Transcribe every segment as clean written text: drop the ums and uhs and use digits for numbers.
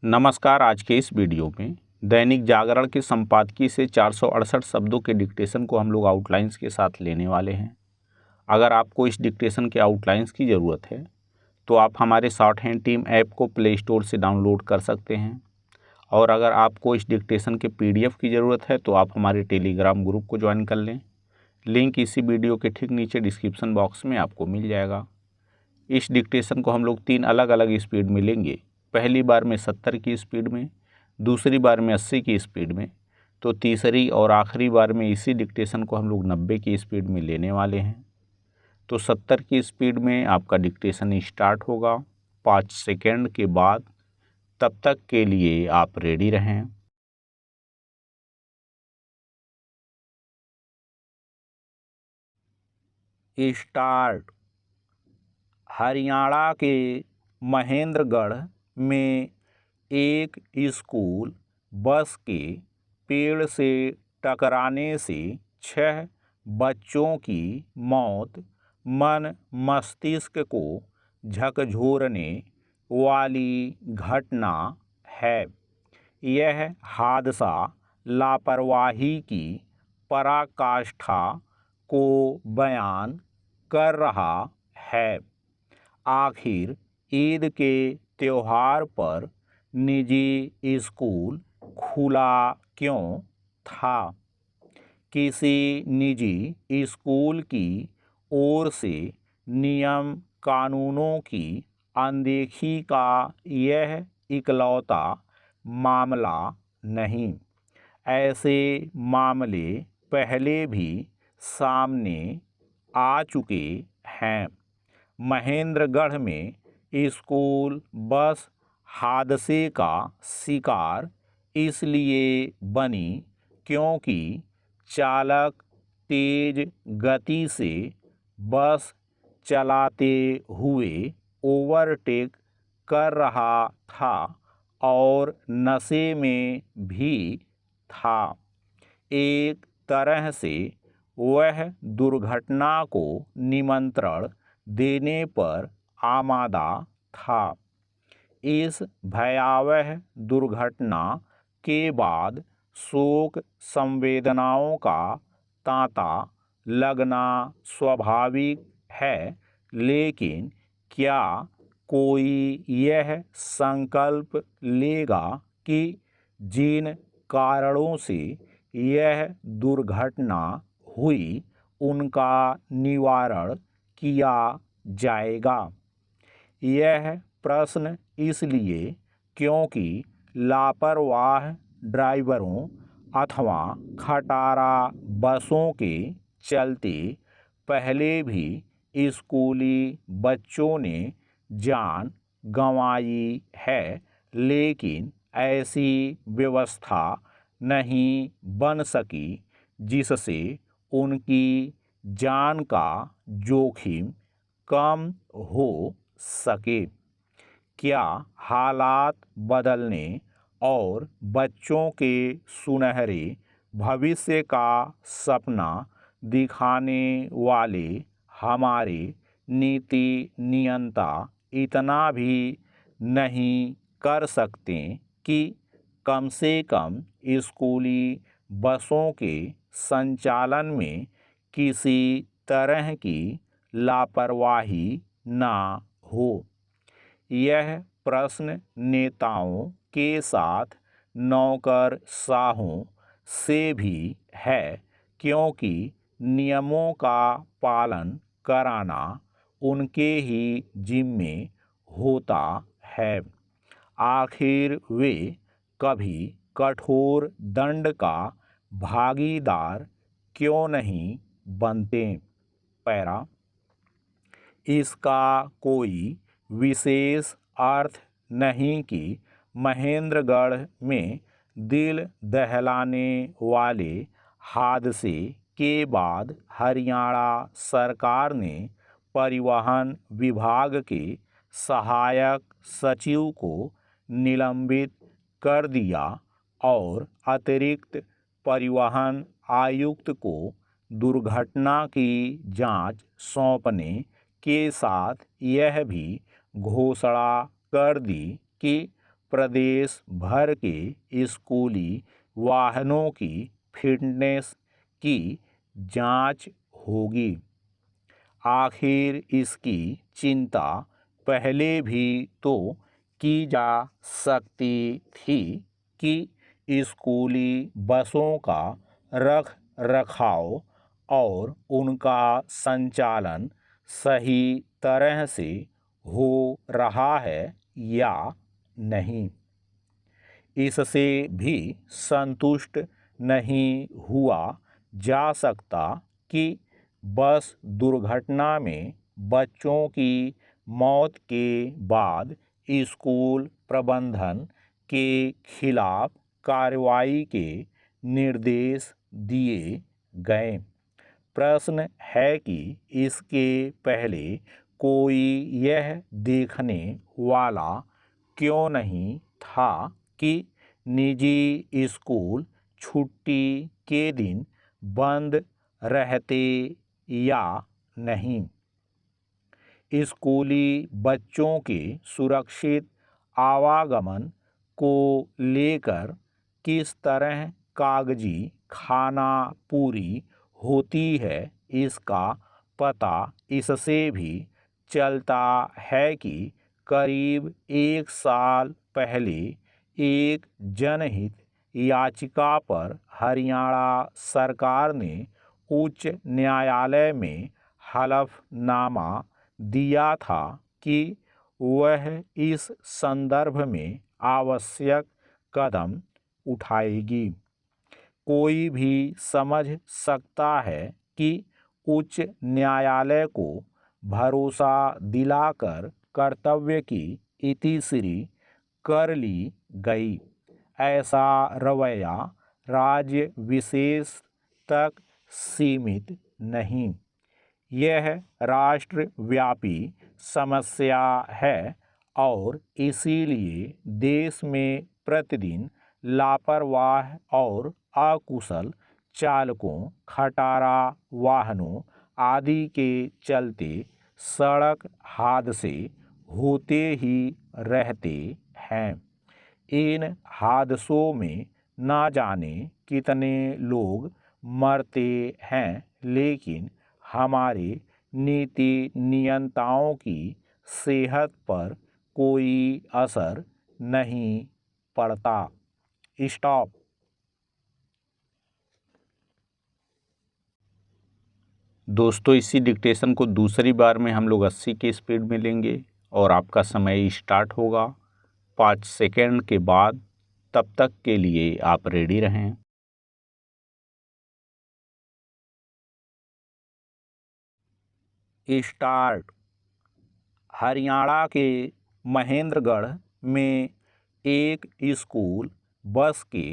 नमस्कार। आज के इस वीडियो में दैनिक जागरण के संपादकीय से 468 शब्दों के डिक्टेशन को हम लोग आउटलाइंस के साथ लेने वाले हैं। अगर आपको इस डिक्टेशन के आउटलाइंस की ज़रूरत है तो आप हमारे शॉर्ट हैंड टीम ऐप को प्ले स्टोर से डाउनलोड कर सकते हैं, और अगर आपको इस डिक्टेशन के PDF की ज़रूरत है तो आप हमारे टेलीग्राम ग्रुप को ज्वाइन कर लें। लिंक इसी वीडियो के ठीक नीचे डिस्क्रिप्शन बॉक्स में आपको मिल जाएगा। इस डिक्टेशन को हम लोग 3 अलग अलग स्पीड में लेंगे। पहली बार में 70 की स्पीड में, दूसरी बार में 80 की स्पीड में, तो तीसरी और आखिरी बार में इसी डिक्टेशन को हम लोग 90 की स्पीड में लेने वाले हैं। तो 70 की स्पीड में आपका डिक्टेशन स्टार्ट होगा 5 सेकेंड के बाद। तब तक के लिए आप रेडी रहें। स्टार्ट। हरियाणा के महेंद्रगढ़ में एक स्कूल बस के पेड़ से टकराने से 6 बच्चों की मौत मन मस्तिष्क को झकझोरने वाली घटना है। यह हादसा लापरवाही की पराकाष्ठा को बयान कर रहा है। आखिर ईद के त्योहार पर निजी स्कूल खुला क्यों था? किसी निजी स्कूल की ओर से नियम कानूनों की अनदेखी का यह इकलौता मामला नहीं। ऐसे मामले पहले भी सामने आ चुके हैं। महेंद्रगढ़ में स्कूल बस हादसे का शिकार इसलिए बनी क्योंकि चालक तेज गति से बस चलाते हुए ओवरटेक कर रहा था और नशे में भी था। एक तरह से वह दुर्घटना को निमंत्रण देने पर आमादा था। इस भयावह दुर्घटना के बाद शोक संवेदनाओं का तांता लगना स्वाभाविक है, लेकिन क्या कोई यह संकल्प लेगा कि जिन कारणों से यह दुर्घटना हुई उनका निवारण किया जाएगा? यह प्रश्न इसलिए क्योंकि लापरवाह ड्राइवरों अथवा खटारा बसों के चलते पहले भी स्कूली बच्चों ने जान गंवाई है, लेकिन ऐसी व्यवस्था नहीं बन सकी जिससे उनकी जान का जोखिम कम हो सके। क्या हालात बदलने और बच्चों के सुनहरे भविष्य का सपना दिखाने वाले हमारे नीति नियंता इतना भी नहीं कर सकते कि कम से कम स्कूली बसों के संचालन में किसी तरह की लापरवाही ना हो? यह प्रश्न नेताओं के साथ नौकरशाहों से भी है, क्योंकि नियमों का पालन कराना उनके ही जिम्मे होता है। आखिर वे कभी कठोर दंड का भागीदार क्यों नहीं बनते? पैरा। इसका कोई विशेष अर्थ नहीं कि महेंद्रगढ़ में दिल दहलाने वाले हादसे के बाद हरियाणा सरकार ने परिवहन विभाग के सहायक सचिव को निलंबित कर दिया और अतिरिक्त परिवहन आयुक्त को दुर्घटना की जांच सौंपने के साथ यह भी घोषणा कर दी कि प्रदेश भर के स्कूली वाहनों की फिटनेस की जांच होगी। आखिर इसकी चिंता पहले भी तो की जा सकती थी कि स्कूली बसों का रख रखाव और उनका संचालन सही तरह से हो रहा है या नहीं। इससे भी संतुष्ट नहीं हुआ जा सकता कि बस दुर्घटना में बच्चों की मौत के बाद स्कूल प्रबंधन के खिलाफ कार्रवाई के निर्देश दिए गए। प्रश्न है कि इसके पहले कोई यह देखने वाला क्यों नहीं था कि निजी स्कूल छुट्टी के दिन बंद रहते या नहीं। स्कूली बच्चों के सुरक्षित आवागमन को लेकर किस तरह कागजी खाना पूरी होती है, इसका पता इससे भी चलता है कि करीब 1 साल पहले एक जनहित याचिका पर हरियाणा सरकार ने उच्च न्यायालय में हलफनामा दिया था कि वह इस संदर्भ में आवश्यक कदम उठाएगी। कोई भी समझ सकता है कि उच्च न्यायालय को भरोसा दिलाकर कर्तव्य की इतिश्री कर ली गई। ऐसा रवैया राज्य विशेष तक सीमित नहीं, यह राष्ट्रव्यापी समस्या है और इसीलिए देश में प्रतिदिन लापरवाह और अकुशल चालकों, खटारा वाहनों आदि के चलते सड़क हादसे होते ही रहते हैं। इन हादसों में न जाने कितने लोग मरते हैं, लेकिन हमारे नीति नियंताओं की सेहत पर कोई असर नहीं पड़ता। स्टॉप। दोस्तों, इसी डिक्टेशन को दूसरी बार में हम लोग 80 की स्पीड में लेंगे और आपका समय स्टार्ट होगा 5 सेकेंड के बाद। तब तक के लिए आप रेडी रहें। स्टार्ट। हरियाणा के महेंद्रगढ़ में एक स्कूल बस के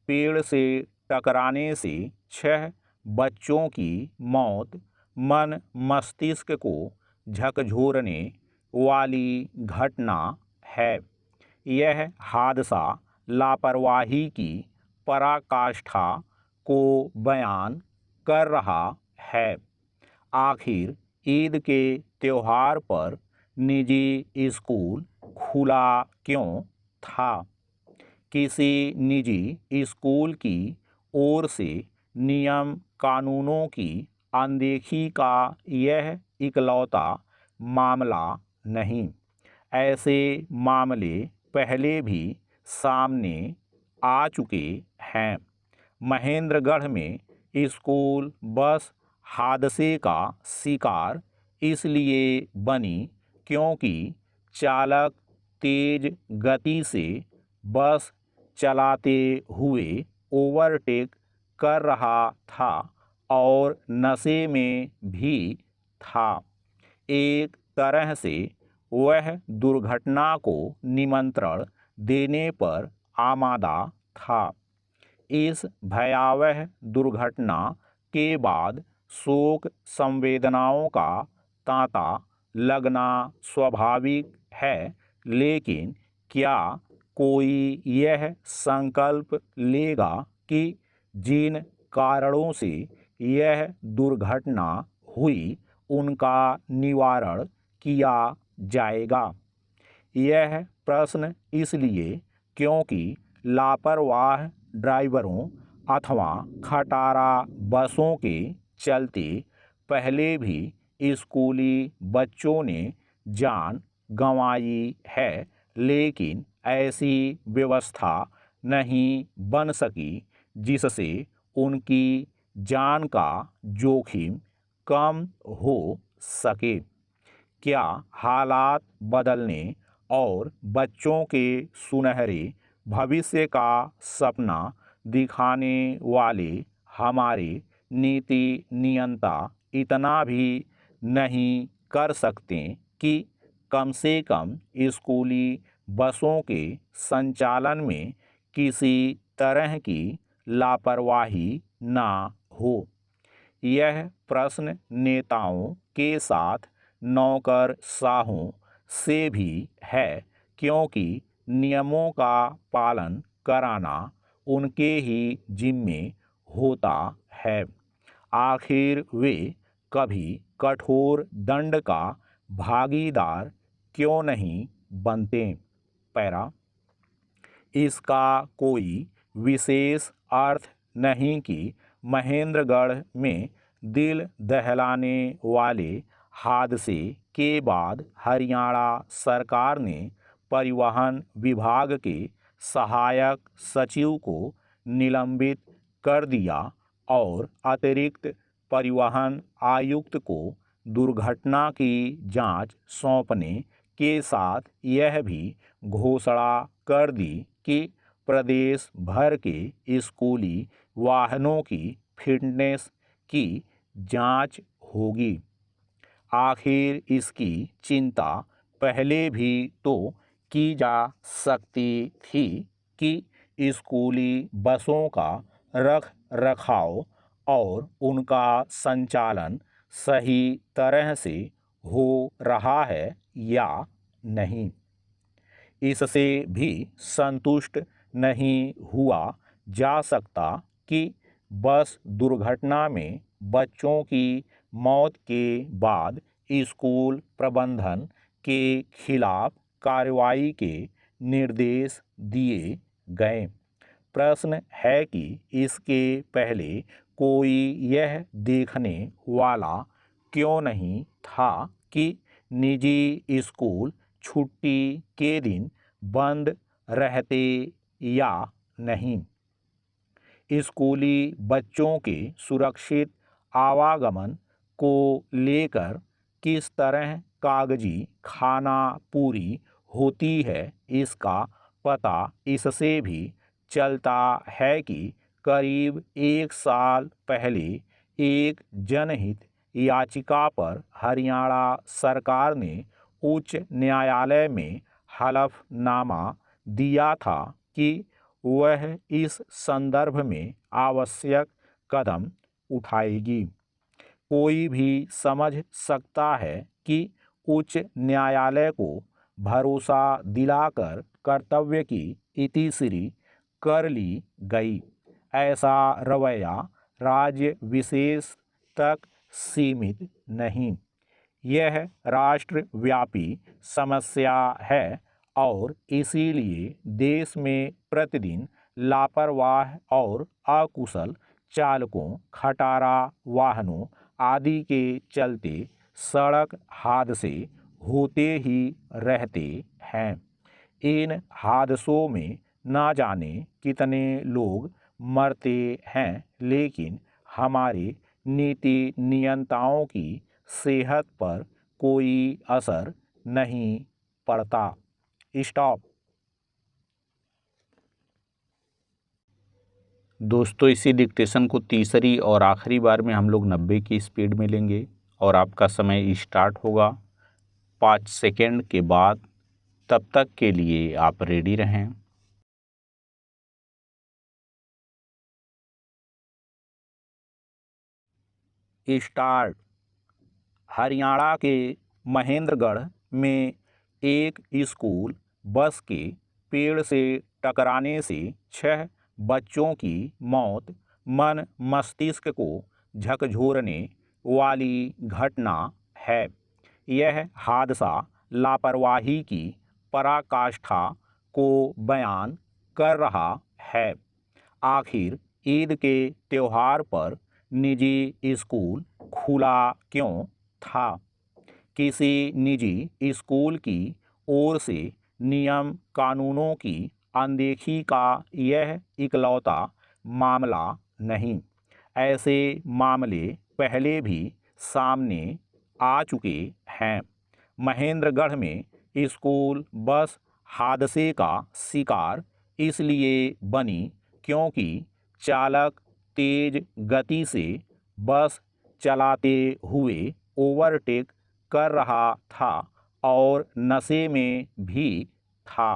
पेड़ से टकराने से 6 बच्चों की मौत मन मस्तिष्क को झकझोरने वाली घटना है। यह हादसा लापरवाही की पराकाष्ठा को बयान कर रहा है। आखिर ईद के त्योहार पर निजी स्कूल खुला क्यों था? किसी निजी स्कूल की ओर से नियम कानूनों की अनदेखी का यह इकलौता मामला नहीं। ऐसे मामले पहले भी सामने आ चुके हैं। महेंद्रगढ़ में स्कूल बस हादसे का शिकार इसलिए बनी क्योंकि चालक तेज गति से बस चलाते हुए ओवरटेक कर रहा था और नशे में भी था। एक तरह से वह दुर्घटना को निमंत्रण देने पर आमादा था। इस भयावह दुर्घटना के बाद शोक संवेदनाओं का तांता लगना स्वाभाविक है, लेकिन क्या कोई यह संकल्प लेगा कि जिन कारणों से यह दुर्घटना हुई उनका निवारण किया जाएगा? यह प्रश्न इसलिए क्योंकि लापरवाह ड्राइवरों अथवा खटारा बसों के चलते पहले भी स्कूली बच्चों ने जान गंवाई है, लेकिन ऐसी व्यवस्था नहीं बन सकी जिससे उनकी जान का जोखिम कम हो सके। क्या हालात बदलने और बच्चों के सुनहरे भविष्य का सपना दिखाने वाले हमारे नीति नियंता इतना भी नहीं कर सकते कि कम से कम स्कूली बसों के संचालन में किसी तरह की लापरवाही ना हो? यह प्रश्न नेताओं के साथ नौकरशाहों से भी है, क्योंकि नियमों का पालन कराना उनके ही जिम्मे होता है। आखिर वे कभी कठोर दंड का भागीदार क्यों नहीं बनते? पैरा, इसका कोई विशेष अर्थ नहीं कि महेंद्रगढ़ में दिल दहलाने वाले हादसे के बाद हरियाणा सरकार ने परिवहन विभाग के सहायक सचिव को निलंबित कर दिया और अतिरिक्त परिवहन आयुक्त को दुर्घटना की जांच सौंपने के साथ यह भी घोषणा कर दी कि प्रदेश भर के स्कूली वाहनों की फिटनेस की जांच होगी। आखिर इसकी चिंता पहले भी तो की जा सकती थी कि स्कूली बसों का रख रखाव और उनका संचालन सही तरह से हो रहा है या नहीं। इससे भी संतुष्ट नहीं हुआ जा सकता कि बस दुर्घटना में बच्चों की मौत के बाद स्कूल प्रबंधन के खिलाफ कार्रवाई के निर्देश दिए गए। प्रश्न है कि इसके पहले कोई यह देखने वाला क्यों नहीं था कि निजी स्कूल छुट्टी के दिन बंद रहते या नहीं। स्कूली बच्चों के सुरक्षित आवागमन को लेकर किस तरह कागजी खाना पूरी होती है, इसका पता इससे भी चलता है कि करीब 1 साल पहले एक जनहित याचिका पर हरियाणा सरकार ने उच्च न्यायालय में हलफनामा दिया था कि वह इस संदर्भ में आवश्यक कदम उठाएगी। कोई भी समझ सकता है कि उच्च न्यायालय को भरोसा दिलाकर कर्तव्य की इतिश्री कर ली गई। ऐसा रवैया राज्य विशेष तक सीमित नहीं, यह राष्ट्रव्यापी समस्या है और इसीलिए देश में प्रतिदिन लापरवाह और अकुशल चालकों, खटारा वाहनों आदि के चलते सड़क हादसे होते ही रहते हैं। इन हादसों में ना जाने कितने लोग मरते हैं, लेकिन हमारे नीति नियंताओं की सेहत पर कोई असर नहीं पड़ता। स्टॉप। दोस्तों, इसी डिक्टेशन को तीसरी और आखिरी बार में हम लोग 90 की स्पीड में लेंगे और आपका समय स्टार्ट होगा 5 सेकेंड के बाद। तब तक के लिए आप रेडी रहें। स्टार्ट। हरियाणा के महेंद्रगढ़ में एक स्कूल बस के पेड़ से टकराने से 6 बच्चों की मौत मन मस्तिष्क को झकझोरने वाली घटना है। यह हादसा लापरवाही की पराकाष्ठा को बयान कर रहा है। आखिर ईद के त्यौहार पर निजी स्कूल खुला क्यों था? किसी निजी स्कूल की ओर से नियम कानूनों की अनदेखी का यह इकलौता मामला नहीं। ऐसे मामले पहले भी सामने आ चुके हैं। महेंद्रगढ़ में स्कूल बस हादसे का शिकार इसलिए बनी क्योंकि चालक तेज गति से बस चलाते हुए ओवरटेक कर रहा था और नशे में भी था।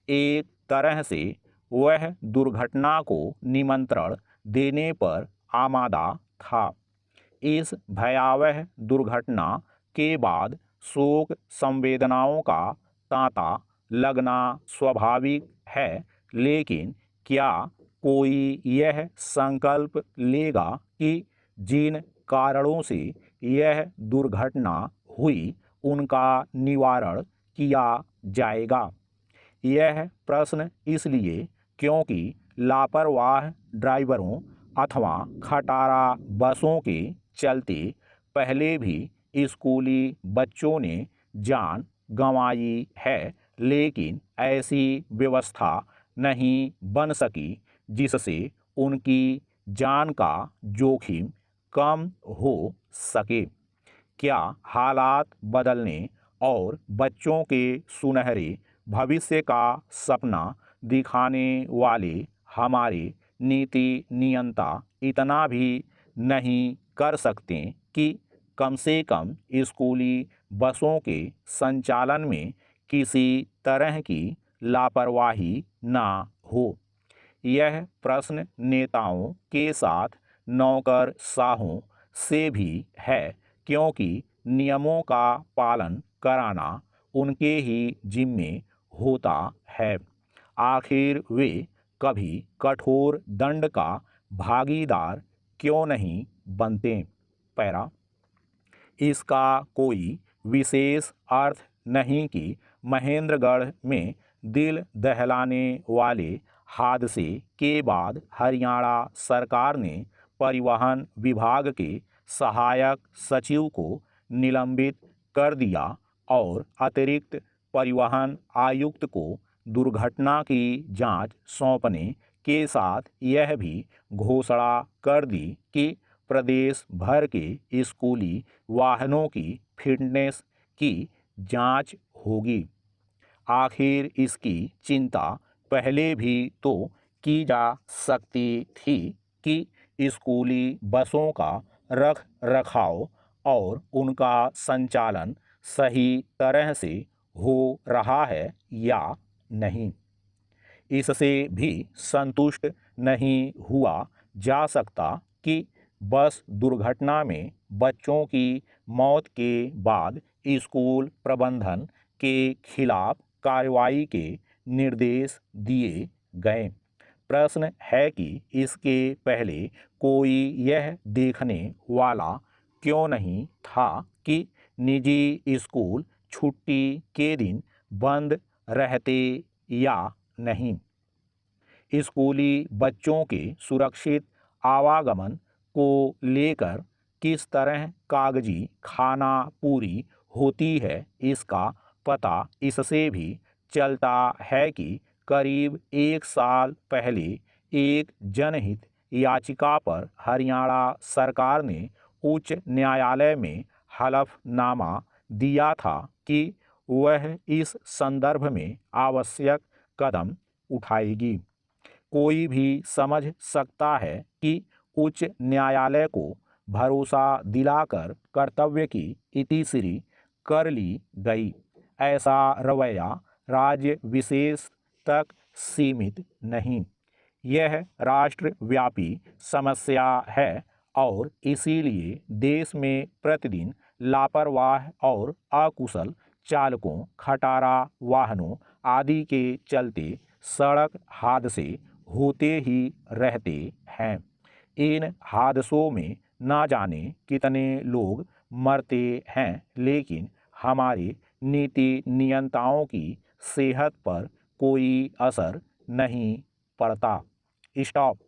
एक तरह से वह दुर्घटना को निमंत्रण देने पर आमादा था। इस भयावह दुर्घटना के बाद शोक संवेदनाओं का तांता लगना स्वाभाविक है, लेकिन क्या कोई यह संकल्प लेगा कि जिन कारणों से यह दुर्घटना हुई उनका निवारण किया जाएगा? यह प्रश्न इसलिए क्योंकि लापरवाह ड्राइवरों अथवा खटारा बसों के चलते पहले भी स्कूली बच्चों ने जान गंवाई है, लेकिन ऐसी व्यवस्था नहीं बन सकी जिससे उनकी जान का जोखिम कम हो सके। क्या हालात बदलने और बच्चों के सुनहरे भविष्य का सपना दिखाने वाले हमारे नीति नियंता इतना भी नहीं कर सकते कि कम से कम स्कूली बसों के संचालन में किसी तरह की लापरवाही ना हो? यह प्रश्न नेताओं के साथ नौकरशाहों से भी है, क्योंकि नियमों का पालन कराना उनके ही जिम्मे होता है। आखिर वे कभी कठोर दंड का भागीदार क्यों नहीं बनते? पैरा, इसका कोई विशेष अर्थ नहीं कि महेंद्रगढ़ में दिल दहलाने वाले हादसे के बाद हरियाणा सरकार ने परिवहन विभाग के सहायक सचिव को निलंबित कर दिया और अतिरिक्त परिवहन आयुक्त को दुर्घटना की जांच सौंपने के साथ यह भी घोषणा कर दी कि प्रदेश भर के स्कूली वाहनों की फिटनेस की जांच होगी। आखिर इसकी चिंता पहले भी तो की जा सकती थी कि स्कूली बसों का रख रखाव और उनका संचालन सही तरह से हो रहा है या नहीं। इससे भी संतुष्ट नहीं हुआ जा सकता कि बस दुर्घटना में बच्चों की मौत के बाद स्कूल प्रबंधन के खिलाफ कार्रवाई के निर्देश दिए गए। प्रश्न है कि इसके पहले कोई यह देखने वाला क्यों नहीं था कि निजी स्कूल छुट्टी के दिन बंद रहते या नहीं? स्कूली बच्चों के सुरक्षित आवागमन को लेकर किस तरह कागजी खाना पूरी होती है, इसका पता इससे भी चलता है कि करीब 1 साल पहले एक जनहित याचिका पर हरियाणा सरकार ने उच्च न्यायालय में हलफनामा दिया था कि वह इस संदर्भ में आवश्यक कदम उठाएगी। कोई भी समझ सकता है कि उच्च न्यायालय को भरोसा दिलाकर कर्तव्य की इतिश्री कर ली गई। ऐसा रवैया राज्य विशेष तक सीमित नहीं, यह राष्ट्रव्यापी समस्या है और इसीलिए देश में प्रतिदिन लापरवाह और अकुशल चालकों, खटारा वाहनों आदि के चलते सड़क हादसे होते ही रहते हैं। इन हादसों में ना जाने कितने लोग मरते हैं, लेकिन हमारे नीति नियंताओं की सेहत पर कोई असर नहीं पड़ता। स्टॉप।